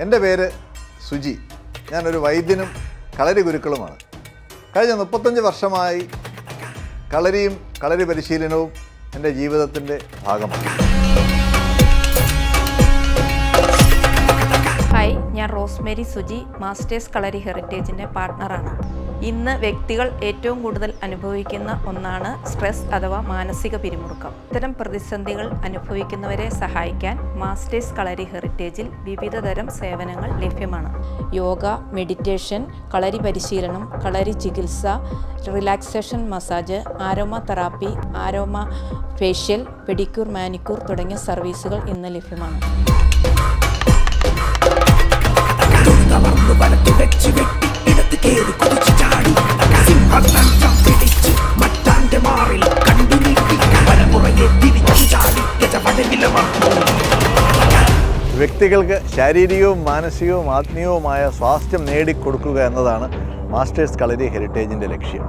എൻ്റെ പേര് സുജി. ഞാനൊരു വൈദ്യനും കളരി ഗുരുക്കളുമാണ്. കഴിഞ്ഞ 35 വർഷമായി കളരിയും കളരി പരിശീലനവും എൻ്റെ ജീവിതത്തിൻ്റെ ഭാഗമാണ്. ഹായ്, ഞാൻ റോസ്മേരി സുജി, മാസ്റ്റേഴ്സ് കളരി ഹെറിറ്റേജിൻ്റെ പാർട്ട്ണറാണ്. ഇന്ന് വ്യക്തികൾ ഏറ്റവും കൂടുതൽ അനുഭവിക്കുന്ന ഒന്നാണ് സ്ട്രെസ് അഥവാ മാനസിക പിരിമുറുക്കം. ഇത്തരം പ്രതിസന്ധികൾ അനുഭവിക്കുന്നവരെ സഹായിക്കാൻ മാസ്റ്റേഴ്സ് കളരി ഹെറിറ്റേജിൽ വിവിധതരം സേവനങ്ങൾ ലഭ്യമാണ്. യോഗ, മെഡിറ്റേഷൻ, കളരി പരിശീലനം, കളരി ചികിത്സ, relaxation massage, Aroma therapy, Aroma facial, pedicure, manicure തുടങ്ങിയ സർവീസുകൾ ഇന്ന് ലഭ്യമാണ്. വ്യക്തികൾക്ക് ശാരീരികവും മാനസികവും ആത്മീയവുമായ സ്വാസ്ഥ്യം നേടിക്കൊടുക്കുക എന്നതാണ് മാസ്റ്റേഴ്സ് കളരി ഹെറിറ്റേജിൻ്റെ ലക്ഷ്യം.